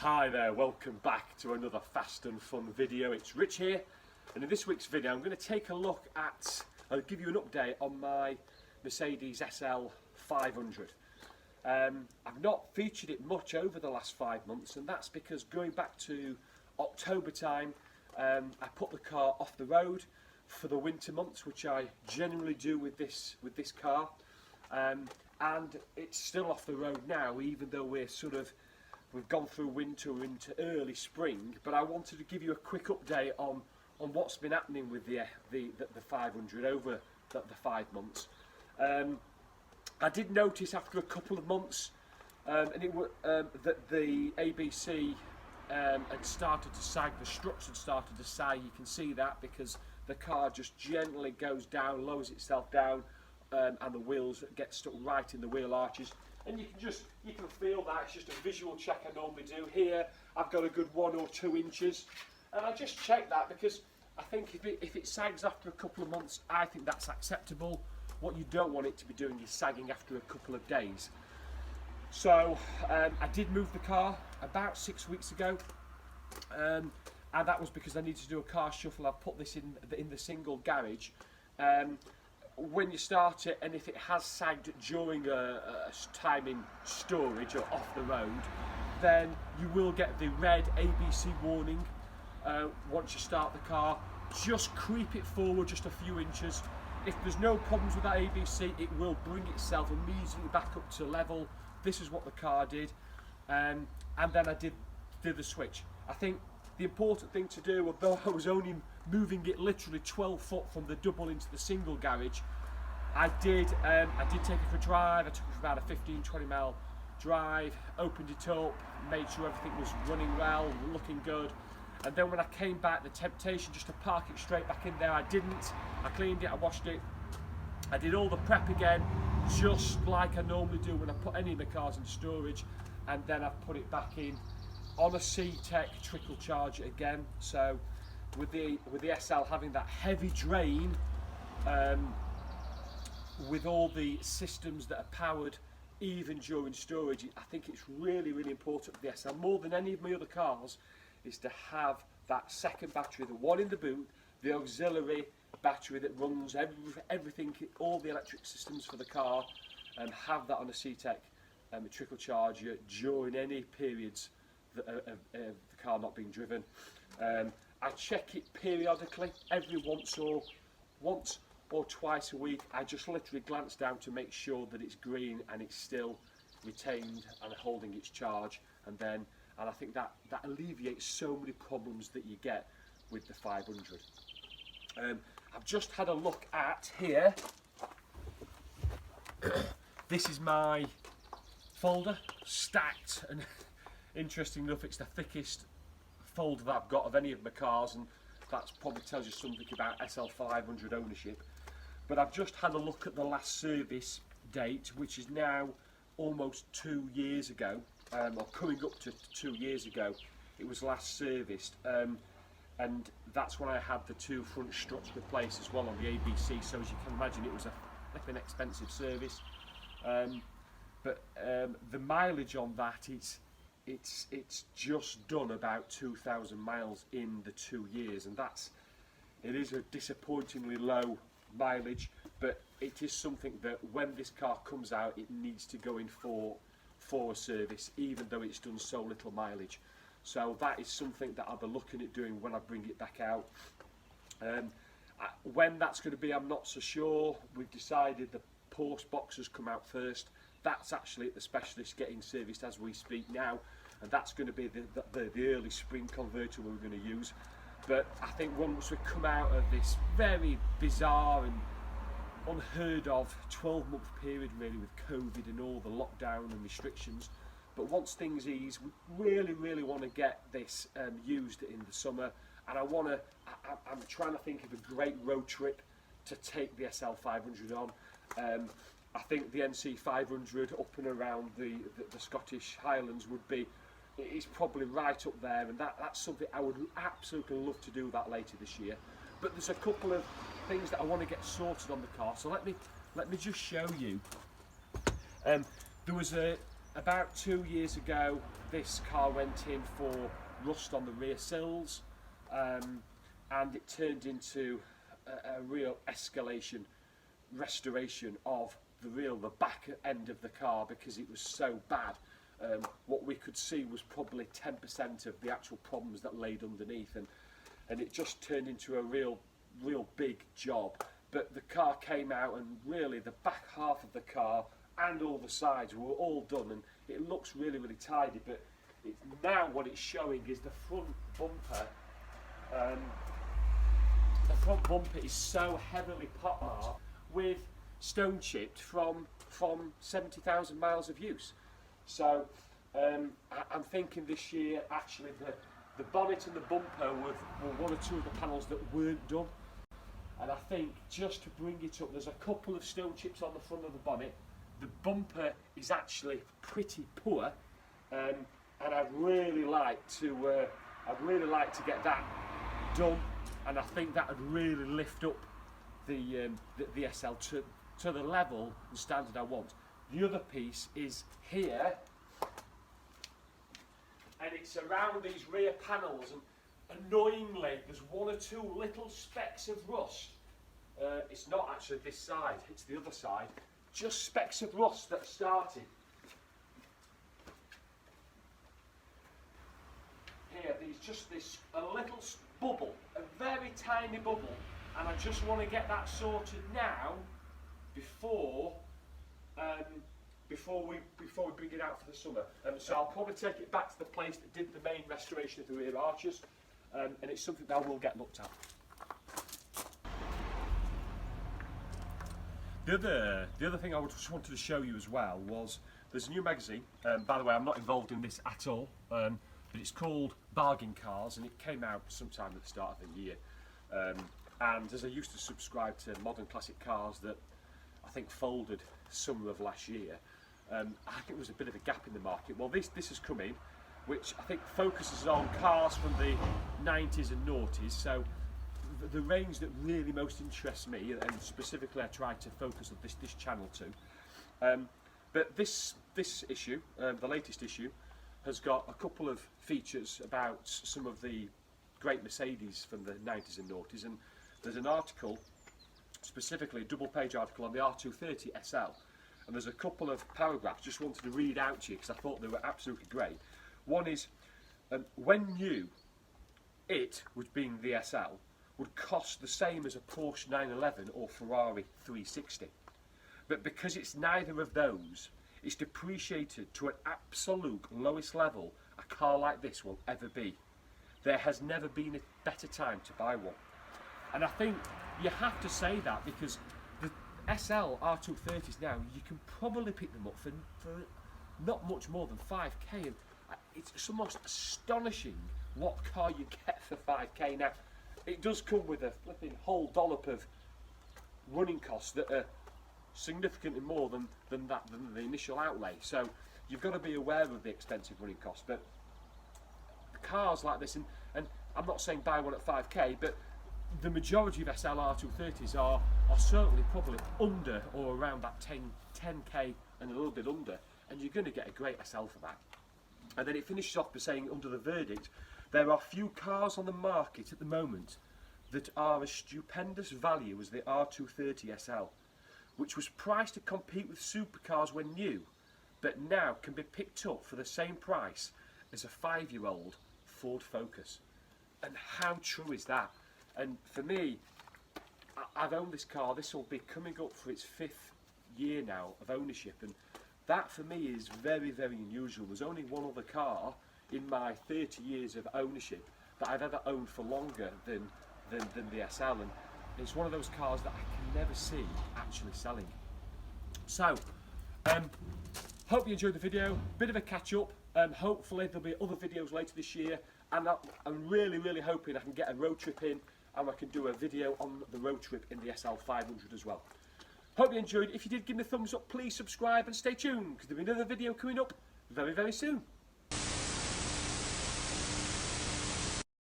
Hi there, welcome back to another fast and fun video. It's Rich here, and in this week's video I'm going to take a look at, I'll give you an update on my Mercedes SL500. I've not featured it much over the last 5 months, and that's because going back to October time, I put the car off the road for the winter months, which I generally do with this car, and it's still off the road now, even though we've gone through winter into early spring. But I wanted to give you a quick update on what's been happening with the 500 over the 5 months. I did notice after a couple of months that the ABC had started to sag, the struts had started to sag. You can see that because the car just gently goes down, lowers itself down, and the wheels get stuck right in the wheel arches. And you can feel that. It's just a visual check I normally do. Here I've got a good 1 or 2 inches, and I just check that because I think if it sags after a couple of months, I think that's acceptable. What you don't want it to be doing is sagging after a couple of days. So I did move the car about 6 weeks ago, and that was because I needed to do a car shuffle. I've put this in the single garage. When you start it, and if it has sagged during a time in storage or off the road, then you will get the red ABC warning once you start the car. Just creep it forward just a few inches. If there's no problems with that ABC, it will bring itself immediately back up to level. This is what the car did, and then I did the switch. I think the important thing to do, although I was only moving it literally 12 foot from the double into the single garage, I did take it for a drive. I took it for about a 15-20 mile drive, opened it up, made sure everything was running well, looking good. And then when I came back, the temptation just to park it straight back in there, I didn't. I cleaned it, I washed it, I did all the prep again, just like I normally do when I put any of my cars in storage, and then I've put it back in on a C-Tech trickle charger again. So with the SL having that heavy drain, with all the systems that are powered even during storage, I think it's really important for the SL, more than any of my other cars, is to have that second battery, the one in the boot, the auxiliary battery that runs everything, all the electric systems for the car, and have that on a C-Tech trickle charger during any periods of the car not being driven. I check it periodically, every once or twice a week. I just literally glance down to make sure that it's green and it's still retained and holding its charge, and I think that alleviates so many problems that you get with the 500. I've just had a look at here. This is my folder, stacked, and interesting enough, it's the thickest folder that I've got of any of my cars, and that probably tells you something about SL500 ownership. But I've just had a look at the last service date, which is now almost 2 years ago, or coming up to 2 years ago. It was last serviced, and that's when I had the 2 front struts replaced as well on the ABC. So as you can imagine, it was an expensive service. But the mileage on that, it's just done about 2,000 miles in the 2 years, and it is a disappointingly low mileage, but it is something that when this car comes out, it needs to go in for a service, even though it's done so little mileage. So that is something that I'll be looking at doing when I bring it back out. When that's going to be, I'm not so sure. We've decided the post boxes come out first. That's actually at the specialist getting serviced as we speak now, and that's going to be the early spring converter we're going to use. But I think once we come out of this very bizarre and unheard of 12-month period really with COVID and all the lockdown and restrictions, but once things ease, we really want to get this used in the summer, and I'm trying to think of a great road trip to take the SL500 on. I think the NC500 up and around the Scottish Highlands is probably right up there, and that's something I would absolutely love to do that later this year. But there's a couple of things that I want to get sorted on the car, so let me just show you. There was about 2 years ago, this car went in for rust on the rear sills, and it turned into a real escalation, restoration of the back end of the car, because it was so bad. What we could see was probably 10% of the actual problems that laid underneath, and it just turned into a real big job. But the car came out, and really the back half of the car and all the sides were all done, and it looks really tidy. But now what it's showing is the front bumper. The front bumper is so heavily pockmarked with stone chipped from 70,000 miles of use. So I'm thinking this year actually the bonnet and the bumper were one or two of the panels that weren't done. And I think just to bring it up, there's a couple of stone chips on the front of the bonnet. The bumper is actually pretty poor, and I'd really like to get that done. And I think that would really lift up the SL to the level and standard I want. The other piece is here, and it's around these rear panels, and annoyingly there's one or two little specks of rust. It's not actually this side, it's the other side. Just specks of rust that started. Here, a little bubble, a very tiny bubble, and I just want to get that sorted now before we bring it out for the summer. So I'll probably take it back to the place that did the main restoration of the rear arches, and it's something that will get looked at. The other thing I just wanted to show you as well was there's a new magazine. By the way, I'm not involved in this at all, but it's called Bargain Cars, and it came out sometime at the start of the year. And as I used to subscribe to Modern Classic Cars that I think folded summer of last year, I think there was a bit of a gap in the market. Well, this has come in, which I think focuses on cars from the 90s and noughties. So the range that really most interests me, and specifically I try to focus on this channel to. But this issue, the latest issue, has got a couple of features about some of the great Mercedes from the 90s and noughties, and there's an article, specifically a double-page article on the R230 SL, and there's a couple of paragraphs just wanted to read out to you because I thought they were absolutely great. One is, when new, it, which being the SL, would cost the same as a Porsche 911 or Ferrari 360. But because it's neither of those, it's depreciated to an absolute lowest level a car like this will ever be. There has never been a better time to buy one. And I think you have to say that because the SL R230s now, you can probably pick them up for not much more than 5k, and it's almost astonishing what car you get for 5k. Now, it does come with a flipping whole dollop of running costs that are significantly more than the initial outlay. So you've got to be aware of the expensive running costs. But cars like this, and I'm not saying buy one at 5k, but the majority of SLR 230s are certainly probably under or around that 10k and a little bit under, and you're going to get a great SL for that. And then it finishes off by saying, under the verdict, there are few cars on the market at the moment that are as stupendous value as the R230 SL, which was priced to compete with supercars when new, but now can be picked up for the same price as a 5-year-old Ford Focus. And how true is that? And for me, I've owned this car. This will be coming up for its 5th year now of ownership, and that for me is very, very unusual. There's only one other car in my 30 years of ownership that I've ever owned for longer than the SL, and it's one of those cars that I can never see actually selling. So, hope you enjoyed the video. Bit of a catch up. Hopefully there'll be other videos later this year, and I'm really, really hoping I can get a road trip in, and I can do a video on the road trip in the SL500 as well. Hope you enjoyed. If you did, give me a thumbs up, please subscribe and stay tuned, because there'll be another video coming up very, very soon.